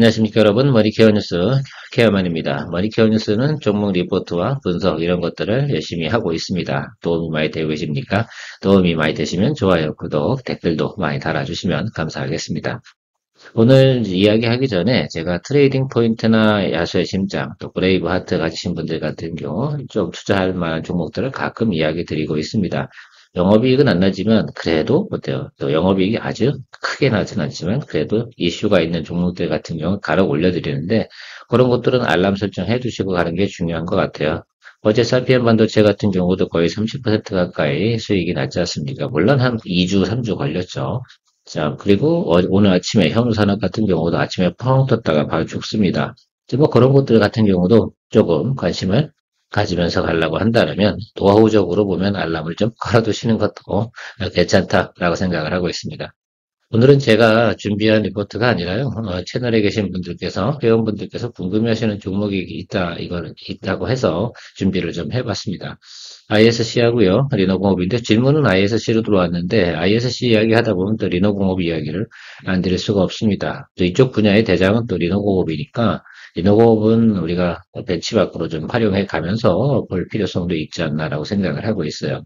안녕하십니까 여러분, 머니케어 뉴스 케어만입니다. 머니케어 뉴스는 종목 리포트와 분석 이런 것들을 열심히 하고 있습니다. 도움이 많이 되고 계십니까? 도움이 많이 되시면 좋아요, 구독, 댓글도 많이 달아주시면 감사하겠습니다. 오늘 이야기하기 전에 제가 트레이딩 포인트나 야수의 심장, 또 브레이브 하트 가지신 분들 같은 경우 좀 투자할 만한 종목들을 가끔 이야기 드리고 있습니다. 영업이익은 안 나지만 그래도 어때요? 또 영업이익이 아주 크게 나진 않지만 그래도 이슈가 있는 종목들 같은 경우 가로 올려드리는데 그런 것들은 알람 설정해 두시고 가는 게 중요한 것 같아요. 어제 사피엔 반도체 같은 경우도 거의 30% 가까이 수익이 났지 않습니까? 물론 한 2주, 3주 걸렸죠. 자, 그리고 오늘 아침에 현우산업 같은 경우도 아침에 펑 떴다가 바로 죽습니다. 이제 뭐 그런 것들 같은 경우도 조금 관심을 가지면서 가려고 한다면 노하우적으로 보면 알람을 좀 걸어두시는 것도 괜찮다라고 생각을 하고 있습니다. 오늘은 제가 준비한 리포트가 아니라요. 채널에 계신 분들께서, 회원분들께서 궁금해하시는 종목이 있다고 해서 준비를 좀 해봤습니다. ISC하고요, 리노공업인데 질문은 ISC로 들어왔는데 ISC 이야기 하다 보면 또 리노공업 이야기를 안 드릴 수가 없습니다. 또 이쪽 분야의 대장은 또 리노공업이니까 리노공업은 우리가 벤치마크로 좀 활용해 가면서 볼 필요성도 있지 않나라고 생각을 하고 있어요.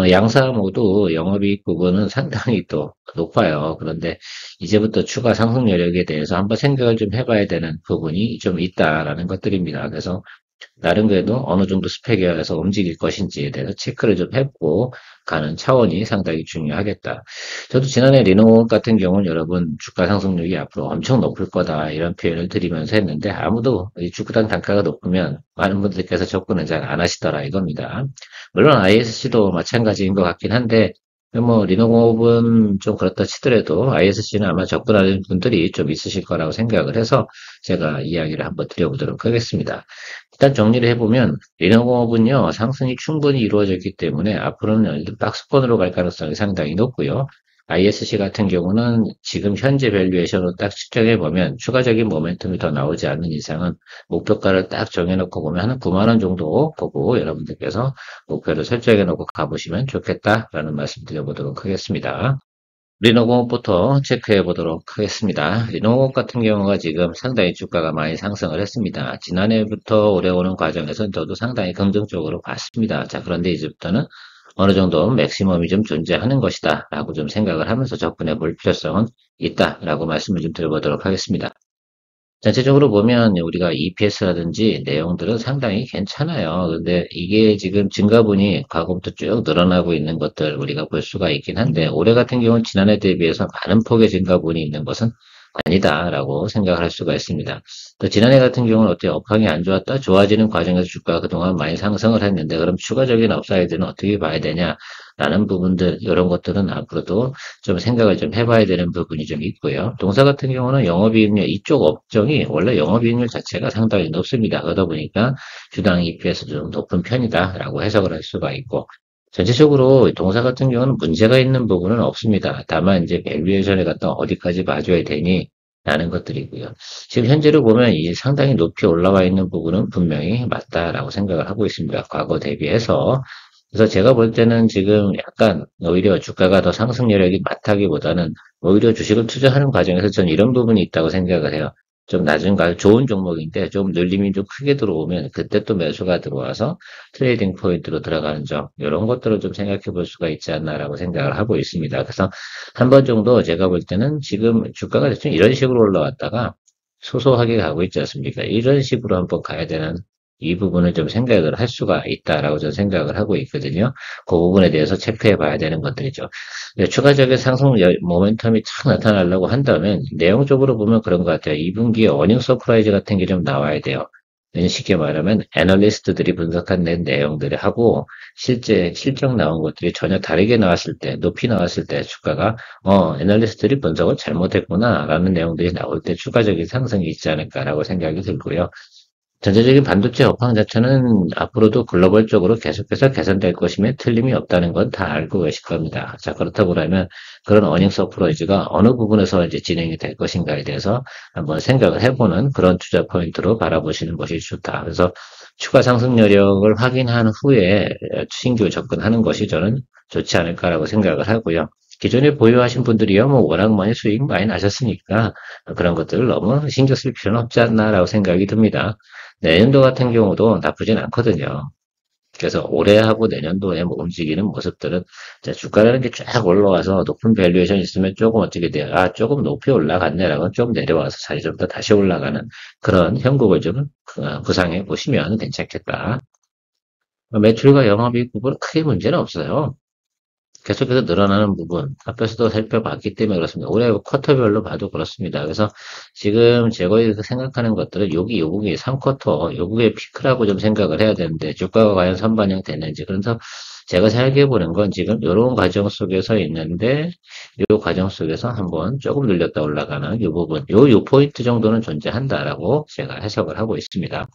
양사 모두 영업이익 부분은 상당히 또 높아요. 그런데 이제부터 추가 상승 여력에 대해서 한번 생각을 좀 해봐야 되는 부분이 좀 있다라는 것들입니다. 그래서 나름 그래도 어느 정도 스펙에서 움직일 것인지에 대해서 체크를 좀 해보고 가는 차원이 상당히 중요하겠다. 저도 지난해 리노 같은 경우는 여러분 주가 상승률이 앞으로 엄청 높을 거다 이런 표현을 드리면서 했는데 아무도 이 주가당 단가가 높으면 많은 분들께서 접근을 잘 안 하시더라 이겁니다. 물론 ISC도 마찬가지인 것 같긴 한데 뭐 리노공업은 좀 그렇다 치더라도 ISC는 아마 접근하는 분들이 좀 있으실 거라고 생각을 해서 제가 이야기를 한번 드려보도록 하겠습니다. 일단 정리를 해보면 리노공업은요 상승이 충분히 이루어졌기 때문에 앞으로는 박스권으로 갈 가능성이 상당히 높고요. ISC 같은 경우는 지금 현재 밸류에이션으로 딱 측정해보면 추가적인 모멘텀이 더 나오지 않는 이상은 목표가를 딱 정해놓고 보면 한 9만 원 정도 보고 여러분들께서 목표를 설정해놓고 가보시면 좋겠다라는 말씀 드려보도록 하겠습니다. 리노공업부터 체크해 보도록 하겠습니다. 리노공업 같은 경우가 지금 상당히 주가가 많이 상승을 했습니다. 지난해부터 올해 오는 과정에서 저도 상당히 긍정적으로 봤습니다. 자, 그런데 이제부터는 어느 정도 맥시멈이 좀 존재하는 것이다 라고 좀 생각을 하면서 접근해 볼 필요성은 있다 라고 말씀을 좀 드려보도록 하겠습니다. 전체적으로 보면 우리가 EPS라든지 내용들은 상당히 괜찮아요. 근데 이게 지금 증가분이 과거부터 쭉 늘어나고 있는 것들 우리가 볼 수가 있긴 한데 올해 같은 경우는 지난해 대비해서 많은 폭의 증가분이 있는 것은 아니다라고 생각을 할 수가 있습니다. 또 지난해 같은 경우는 어떻게 업황이 안 좋았다? 좋아지는 과정에서 주가가 그동안 많이 상승을 했는데 그럼 추가적인 업사이드는 어떻게 봐야 되냐라는 부분들 이런 것들은 앞으로도 좀 생각을 좀 해봐야 되는 부분이 좀 있고요. 동사 같은 경우는 영업이익률 이쪽 업종이 원래 영업이익률 자체가 상당히 높습니다. 그러다 보니까 주당 EPS도 좀 높은 편이다라고 해석을 할 수가 있고 전체적으로 동사 같은 경우는 문제가 있는 부분은 없습니다. 다만 이제 밸류에이션에 갖다 어디까지 봐줘야 되니 라는 것들이고요. 지금 현재로 보면 이 상당히 높이 올라와 있는 부분은 분명히 맞다라고 생각을 하고 있습니다. 과거 대비해서. 그래서 제가 볼 때는 지금 약간 오히려 주가가 더 상승 여력이 많다기보다는 오히려 주식을 투자하는 과정에서 저는 이런 부분이 있다고 생각을 해요. 좀 낮은 좋은 종목인데 좀 눌림이 좀 크게 들어오면 그때 또 매수가 들어와서 트레이딩 포인트로 들어가는 점 이런 것들을 좀 생각해 볼 수가 있지 않나라고 생각을 하고 있습니다. 그래서 한 번 정도 제가 볼 때는 지금 주가가 대충 이런 식으로 올라왔다가 소소하게 가고 있지 않습니까? 이런 식으로 한번 가야 되는 이 부분을 좀 생각을 할 수가 있다라고 저는 생각을 하고 있거든요. 그 부분에 대해서 체크해 봐야 되는 것들이죠. 추가적인 상승 모멘텀이 착 나타나려고 한다면 내용적으로 보면 그런 것 같아요. 2분기에 어닝 서프라이즈 같은 게 좀 나와야 돼요. 쉽게 말하면 애널리스트들이 분석한 내용들이 하고 실제 실적 나온 것들이 전혀 다르게 나왔을 때 높이 나왔을 때 주가가 애널리스트들이 분석을 잘못했구나라는 내용들이 나올 때 추가적인 상승이 있지 않을까라고 생각이 들고요. 전체적인 반도체 업황 자체는 앞으로도 글로벌적으로 계속해서 개선될 것임에 틀림이 없다는 건 다 알고 계실 겁니다. 자, 그렇다고 하면 그런 어닝 서프라이즈가 어느 부분에서 이제 진행이 될 것인가에 대해서 한번 생각을 해보는 그런 투자 포인트로 바라보시는 것이 좋다. 그래서 추가 상승 여력을 확인한 후에 신규 접근하는 것이 저는 좋지 않을까라고 생각을 하고요. 기존에 보유하신 분들이요, 뭐 워낙 많이 수익 많이 나셨으니까 그런 것들을 너무 신경 쓸 필요는 없지 않나라고 생각이 듭니다. 내년도 같은 경우도 나쁘진 않거든요. 그래서 올해하고 내년도에 뭐 움직이는 모습들은 자, 주가라는 게 쫙 올라와서 높은 밸류에이션 있으면 조금 어떻게 돼요? 아, 조금 높이 올라갔네라고 좀 내려와서 자리 좀 더 다시 올라가는 그런 형국을 좀 구상해 보시면 괜찮겠다. 매출과 영업이익 부분은 크게 문제는 없어요. 계속해서 늘어나는 부분, 앞에서도 살펴봤기 때문에 그렇습니다. 올해 쿼터별로 봐도 그렇습니다. 그래서 지금 제가 생각하는 것들은 여기, 요국이 3쿼터, 요국의 피크라고 좀 생각을 해야 되는데, 주가가 과연 선반영 됐는지. 그래서 제가 생각해 보는 건 지금 이런 과정 속에서 있는데, 이 과정 속에서 한번 조금 늘렸다 올라가는 이 부분, 요 포인트 정도는 존재한다라고 제가 해석을 하고 있습니다.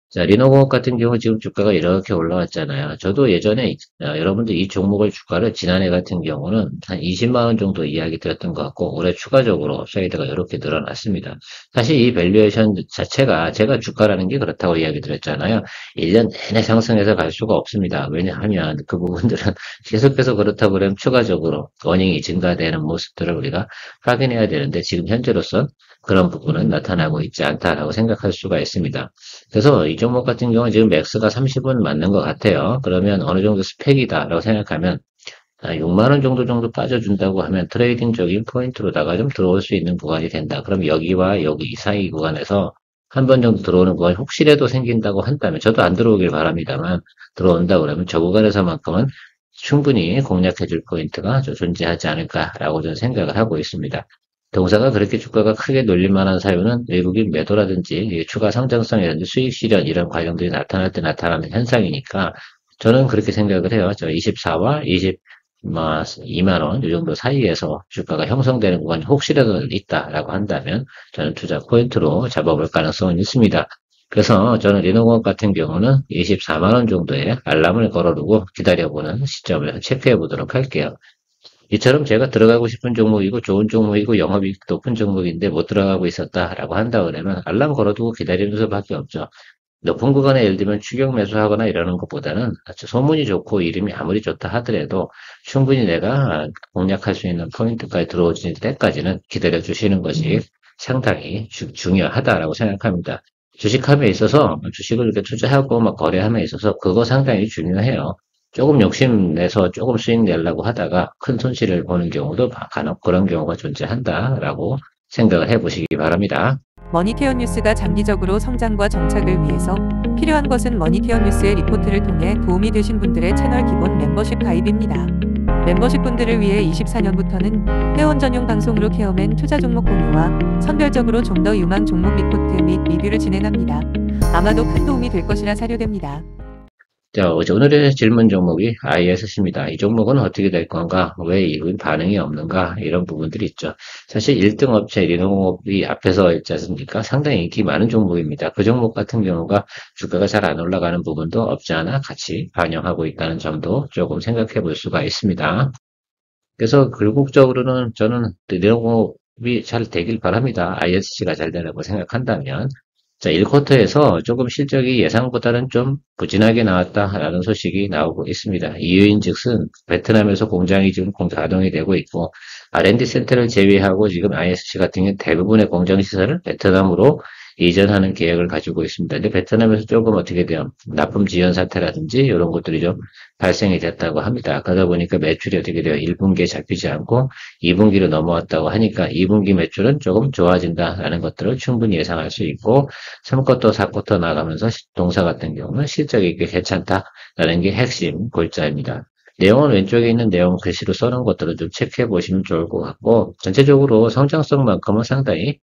자, 리노공업 같은 경우 지금 주가가 이렇게 올라왔잖아요. 저도 예전에 여러분들 이 종목을 주가를 지난해 같은 경우는 한 20만 원 정도 이야기 드렸던 것 같고 올해 추가적으로 사이드가 이렇게 늘어났습니다. 사실 이 밸류에이션 자체가 제가 주가라는 게 그렇다고 이야기 드렸잖아요. 1년 내내 상승해서 갈 수가 없습니다. 왜냐하면 그 부분들은 계속해서 그렇다고 그러면 추가적으로 어닝이 증가되는 모습들을 우리가 확인해야 되는데 지금 현재로선 그런 부분은 나타나고 있지 않다라고 생각할 수가 있습니다. 그래서 이 종목 같은 경우는 지금 맥스가 30은 맞는 것 같아요. 그러면 어느 정도 스펙이다라고 생각하면 6만 원 정도 빠져준다고 하면 트레이딩적인 포인트로다가 좀 들어올 수 있는 구간이 된다. 그럼 여기와 여기 사이 구간에서 한 번 정도 들어오는 구간이 혹시라도 생긴다고 한다면 저도 안 들어오길 바랍니다만 들어온다 그러면 저 구간에서만큼은 충분히 공략해줄 포인트가 존재하지 않을까라고 저는 생각을 하고 있습니다. 동사가 그렇게 주가가 크게 놀릴 만한 사유는 외국인 매도라든지 추가 성장성이라든지 수익 실현 이런 과정들이 나타날 때 나타나는 현상이니까 저는 그렇게 생각을 해요. 저 24와 22만 원, 이 정도 사이에서 주가가 형성되는 구간이 혹시라도 있다라고 한다면 저는 투자 포인트로 잡아볼 가능성은 있습니다. 그래서 저는 리노공업 같은 경우는 24만 원 정도의 알람을 걸어두고 기다려보는 시점을 체크해 보도록 할게요. 이처럼 제가 들어가고 싶은 종목이고 좋은 종목이고 영업이익 높은 종목인데 못 들어가고 있었다라고 한다 그러면 알람 걸어두고 기다리는 수밖에 없죠. 높은 구간에 예를 들면 추격 매수하거나 이러는 것보다는 소문이 좋고 이름이 아무리 좋다 하더라도 충분히 내가 공략할 수 있는 포인트까지 들어오는 때까지는 기다려 주시는 것이 상당히 중요하다라고 생각합니다. 주식함에 있어서 주식을 이렇게 투자하고 막 거래함에 있어서 그거 상당히 중요해요. 조금 욕심내서 조금 수익 내려고 하다가 큰 손실을 보는 경우도 간혹 그런 경우가 존재한다라고 생각을 해보시기 바랍니다. 머니케어 뉴스가 장기적으로 성장과 정착을 위해서 필요한 것은 머니케어 뉴스의 리포트를 통해 도움이 되신 분들의 채널 기본 멤버십 가입입니다. 멤버십 분들을 위해 24년부터는 회원 전용 방송으로 케어맨 투자 종목 공유와 선별적으로 좀 더 유망 종목 리포트 및 리뷰를 진행합니다. 아마도 큰 도움이 될 것이라 사료됩니다. 자, 오늘의 질문 종목이 ISC입니다. 이 종목은 어떻게 될 건가? 왜 이건 반응이 없는가? 이런 부분들이 있죠. 사실 1등 업체 리노공업이 앞에서 있지 않습니까? 상당히 인기 많은 종목입니다. 그 종목 같은 경우가 주가가 잘 안 올라가는 부분도 없지 않아 같이 반영하고 있다는 점도 조금 생각해 볼 수가 있습니다. 그래서 결국적으로는 저는 리노공업이 잘 되길 바랍니다. ISC가 잘 되라고 생각한다면. 자, 1쿼터에서 조금 실적이 예상보다는 좀 부진하게 나왔다라는 소식이 나오고 있습니다. 이유인 즉슨 베트남에서 공장이 지금 가동이 되고 있고 R&D 센터를 제외하고 지금 ISC 같은 경우 대부분의 공장 시설을 베트남으로 이전하는 계획을 가지고 있습니다. 근데 베트남에서 조금 어떻게 돼요? 납품 지연 사태라든지 이런 것들이 좀 발생이 됐다고 합니다. 그러다 보니까 매출이 어떻게 돼요? 1분기에 잡히지 않고 2분기로 넘어왔다고 하니까 2분기 매출은 조금 좋아진다라는 것들을 충분히 예상할 수 있고 3쿼터, 4쿼터 나가면서 동사 같은 경우는 실적이 꽤 괜찮다라는 게 핵심 골자입니다. 내용은 왼쪽에 있는 내용 글씨로 써놓은 것들을 좀 체크해 보시면 좋을 것 같고 전체적으로 성장성만큼은 상당히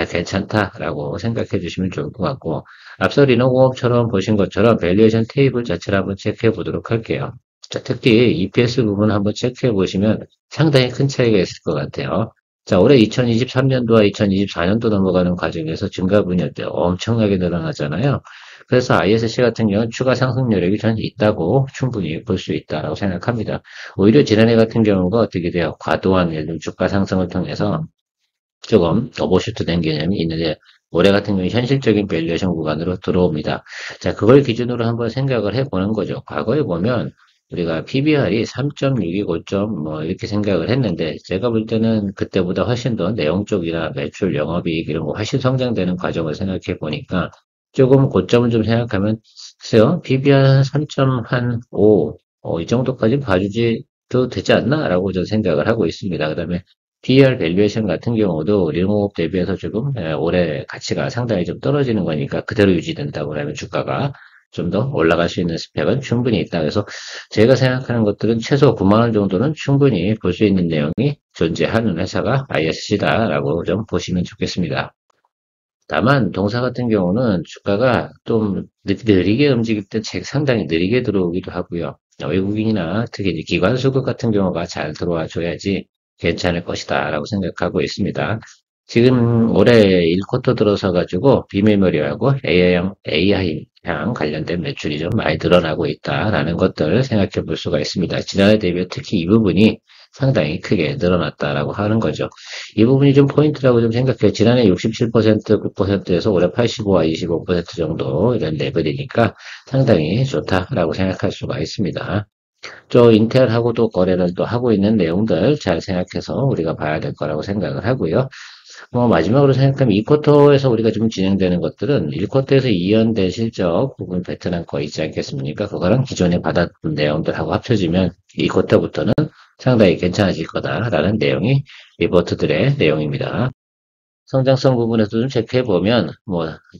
괜찮다라고 생각해 주시면 좋을 것 같고 앞서 리노공업처럼 보신 것처럼 밸류에이션 테이블 자체를 한번 체크해 보도록 할게요. 자, 특히 EPS 부분 한번 체크해 보시면 상당히 큰 차이가 있을 것 같아요. 자, 올해 2023년도와 2024년도 넘어가는 과정에서 증가분이 엄청나게 늘어나잖아요. 그래서 ISC 같은 경우는 추가 상승 여력이 저는 있다고 충분히 볼 수 있다고 생각합니다. 오히려 지난해 같은 경우가 어떻게 돼요? 과도한 예를 들면 주가 상승을 통해서 조금 오버슈트 된 개념이 있는데 올해 같은 경우 현실적인 밸류에이션 구간으로 들어옵니다. 자, 그걸 기준으로 한번 생각을 해보는 거죠. 과거에 보면 우리가 PBR이 3.6이 고점 뭐 이렇게 생각을 했는데 제가 볼 때는 그때보다 훨씬 더 내용 쪽이나 매출, 영업이익 이런 거 훨씬 성장되는 과정을 생각해 보니까 조금 고점을 좀 생각하면 글쎄요. PBR 3.5 이 정도까지 봐주지도 되지 않나라고 저는 생각을 하고 있습니다. 그다음에 PER 밸류에이션 같은 경우도 일용업 대비해서 조금 올해 가치가 상당히 좀 떨어지는 거니까 그대로 유지된다고 하면 주가가 좀 더 올라갈 수 있는 스펙은 충분히 있다. 그래서 제가 생각하는 것들은 최소 9만 원 정도는 충분히 볼 수 있는 내용이 존재하는 회사가 ISC다라고 좀 보시면 좋겠습니다. 다만 동사 같은 경우는 주가가 좀 느리게 움직일 때 상당히 느리게 들어오기도 하고요. 외국인이나 특히 이제 기관 수급 같은 경우가 잘 들어와 줘야지 괜찮을 것이다라고 생각하고 있습니다. 지금 올해 1쿼터 들어서 가지고 비메모리하고 AI향 관련된 매출이 좀 많이 늘어나고 있다라는 것들을 생각해 볼 수가 있습니다. 지난해 대비 특히 이 부분이 상당히 크게 늘어났다라고 하는 거죠. 이 부분이 좀 포인트라고 좀 생각해요. 지난해 67%, 9%에서 올해 85와 25% 정도 이런 레벨이니까 상당히 좋다라고 생각할 수가 있습니다. 또 인텔하고도 거래를 또 하고 있는 내용들 잘 생각해서 우리가 봐야 될 거라고 생각을 하고요. 마지막으로 생각하면 2쿼터에서 우리가 좀 진행되는 것들은 1쿼터에서 이연된 실적 부분 베트남 거 있지 않겠습니까? 그거랑 기존에 받았던 내용들하고 합쳐지면 2쿼터부터는 상당히 괜찮아질 거다라는 내용이 리포트들의 내용입니다. 성장성 부분에서 좀 체크해보면,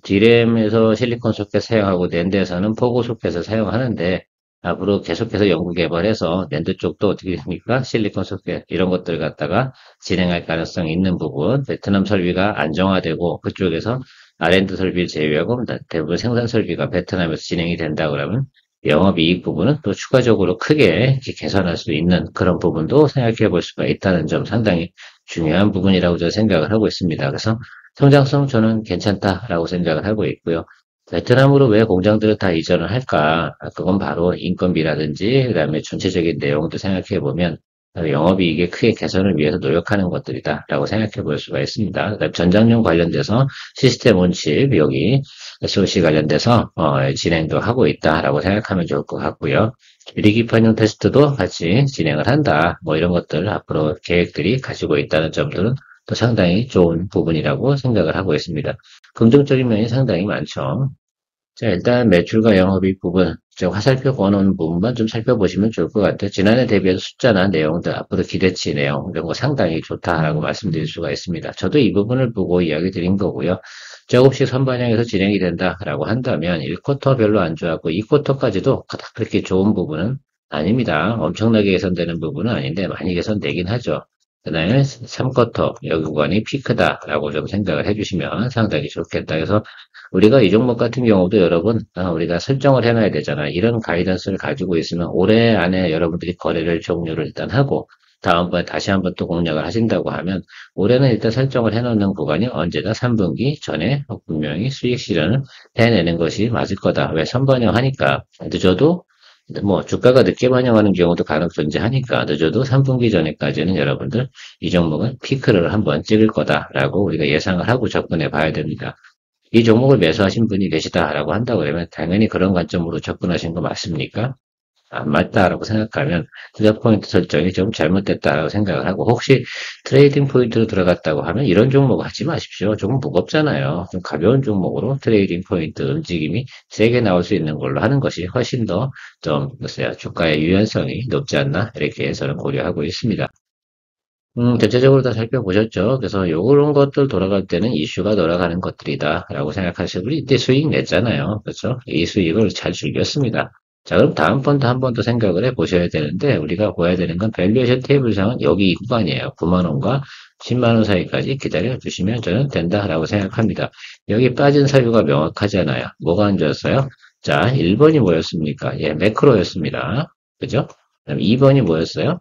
D램에서 실리콘 소켓 사용하고 낸드에서는 포고 소켓을 사용하는데, 앞으로 계속해서 연구 개발해서 낸드 쪽도 어떻게 됩니까? 실리콘 소켓, 이런 것들 갖다가 진행할 가능성이 있는 부분, 베트남 설비가 안정화되고, 그쪽에서 R&D 설비를 제외하고 대부분 생산 설비가 베트남에서 진행이 된다 그러면, 영업이익 부분은 또 추가적으로 크게 개선할 수 있는 그런 부분도 생각해 볼 수가 있다는 점 상당히 중요한 부분이라고 저는 생각을 하고 있습니다. 그래서 성장성 저는 괜찮다라고 생각을 하고 있고요. 베트남으로 왜 공장들을 다 이전을 할까? 그건 바로 인건비라든지 그다음에 전체적인 내용도 생각해 보면 영업이익의 크게 개선을 위해서 노력하는 것들이다라고 생각해 볼 수가 있습니다. 그다음에 전장용 관련돼서 시스템 온칩 여기 SOC 관련돼서 진행도 하고 있다라고 생각하면 좋을 것 같고요. 유리기판용 테스트도 같이 진행을 한다. 이런 것들 앞으로 계획들이 가지고 있다는 점들은 또 상당히 좋은 부분이라고 생각을 하고 있습니다. 긍정적인 면이 상당히 많죠. 자, 일단 매출과 영업이익 부분, 화살표 거는 부분만 좀 살펴보시면 좋을 것 같아요. 지난해 대비해서 숫자나 내용들, 앞으로 기대치 내용, 이런 거 상당히 좋다라고 말씀드릴 수가 있습니다. 저도 이 부분을 보고 이야기 드린 거고요. 조금씩 선반영해서 진행이 된다라고 한다면 1쿼터 별로 안 좋았고 2쿼터까지도 그렇게 좋은 부분은 아닙니다. 엄청나게 개선되는 부분은 아닌데 많이 개선되긴 하죠. 그 다음에 3쿼터 여기 구간이 피크다라고 좀 생각을 해주시면 상당히 좋겠다. 그래서 우리가 이 종목 같은 경우도 여러분 우리가 설정을 해놔야 되잖아요. 이런 가이던스를 가지고 있으면 올해 안에 여러분들이 거래를 종료를 일단 하고 다음번에 다시 한번 또 공략을 하신다고 하면 올해는 일단 설정을 해놓는 구간이 언제나 3분기 전에 분명히 수익 실현을 해내는 것이 맞을 거다. 왜 선반영하니까 늦어도 주가가 늦게 반영하는 경우도 간혹 존재하니까 늦어도 3분기 전에까지는 여러분들 이 종목은 피크를 한번 찍을 거다라고 우리가 예상을 하고 접근해 봐야 됩니다. 이 종목을 매수하신 분이 계시다라고 한다고 그러면 당연히 그런 관점으로 접근하신 거 맞습니까? 안 맞다라고 생각하면 투자 포인트 설정이 좀 잘못됐다라고 생각을 하고 혹시 트레이딩 포인트로 들어갔다고 하면 이런 종목 하지 마십시오. 조금 무겁잖아요. 좀 가벼운 종목으로 트레이딩 포인트 움직임이 세게 나올 수 있는 걸로 하는 것이 훨씬 더 좀 글쎄요 주가의 유연성이 높지 않나 이렇게 저는 고려하고 있습니다. 전체적으로 다 살펴보셨죠? 그래서 요런 것들 돌아갈 때는 이슈가 돌아가는 것들이다라고 생각하시고 우리 이때 수익 냈잖아요. 그렇죠? 이 수익을 잘 즐겼습니다. 자, 그럼 다음번도 한 번 더 생각을 해 보셔야 되는데, 우리가 봐야 되는 건 밸류에이션 테이블상은 여기 이 구간이에요. 9만 원과 10만 원 사이까지 기다려 주시면 저는 된다라고 생각합니다. 여기 빠진 사유가 명확하잖아요. 뭐가 안 좋았어요? 자, 1번이 뭐였습니까? 예, 매크로였습니다. 그죠? 그다음 2번이 뭐였어요?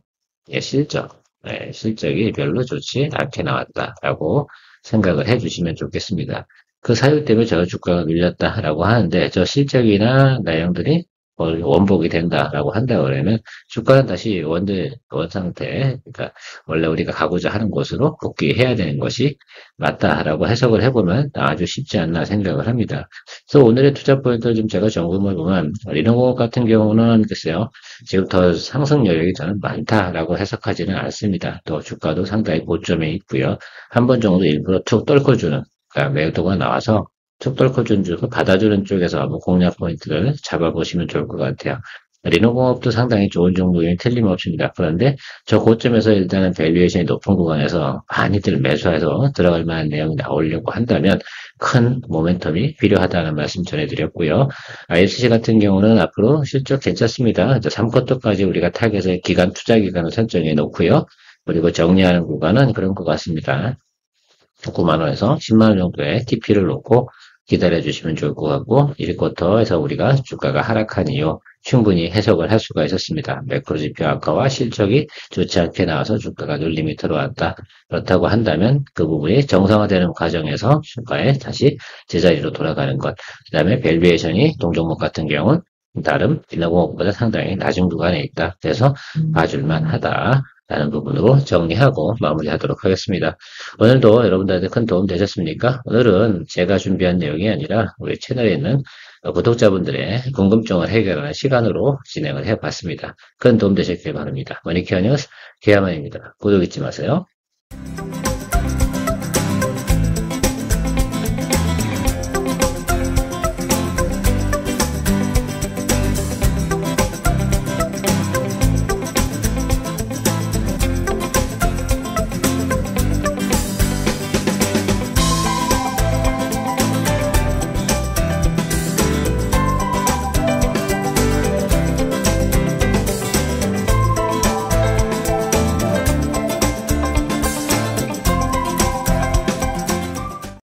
예, 실적. 네, 실적이 별로 좋지 않게 나왔다라고 생각을 해주시면 좋겠습니다. 그 사유 때문에 저 주가가 밀렸다라고 하는데 저 실적이나 내용들이 원복이 된다라고 한다 그러면 주가는 다시 원 상태, 그러니까 원래 우리가 가고자 하는 곳으로 복귀해야 되는 것이 맞다라고 해석을 해보면 아주 쉽지 않나 생각을 합니다. 그래서 오늘의 투자 포인트를 좀 제가 점검을 보면 리노공업 같은 경우는 글쎄요, 지금 더 상승 여력이 저는 많다라고 해석하지는 않습니다. 또 주가도 상당히 고점에 있고요. 한 번 정도 일부러 툭 떨궈주는, 그러니까 매도가 나와서 툭 떨궈주는 쪽을 받아주는 쪽에서 한번 공략 포인트를 잡아보시면 좋을 것 같아요. 리노공업도 상당히 좋은 종목이 틀림없습니다. 그런데 저 고점에서 일단은 밸류에이션이 높은 구간에서 많이들 매수해서 들어갈 만한 내용이 나오려고 한다면 큰 모멘텀이 필요하다는 말씀 전해드렸고요. ISC 같은 경우는 앞으로 실적 괜찮습니다. 3쿼터까지 우리가 타겟의 투자 기간을 설정해 놓고요. 그리고 정리하는 구간은 그런 것 같습니다. 9만 원에서 10만 원 정도의 TP를 놓고 기다려 주시면 좋을 것 같고 1쿼터에서 우리가 주가가 하락한 이유 충분히 해석을 할 수가 있었습니다. 매크로 지표 악화와 실적이 좋지 않게 나와서 주가가 눌림이 들어왔다. 그렇다고 한다면 그 부분이 정상화되는 과정에서 주가에 다시 제자리로 돌아가는 것. 그 다음에 밸류에이션이 동종목 같은 경우는 다른 비나공업보다 상당히 낮은 구간에 있다. 그래서 봐줄만 하다. 라는 부분으로 정리하고 마무리하도록 하겠습니다. 오늘도 여러분들한테 큰 도움 되셨습니까? 오늘은 제가 준비한 내용이 아니라 우리 채널에 있는 구독자분들의 궁금증을 해결하는 시간으로 진행을 해봤습니다. 큰 도움 되셨길 바랍니다. 머니케어 뉴스 계야만입니다. 구독 잊지 마세요.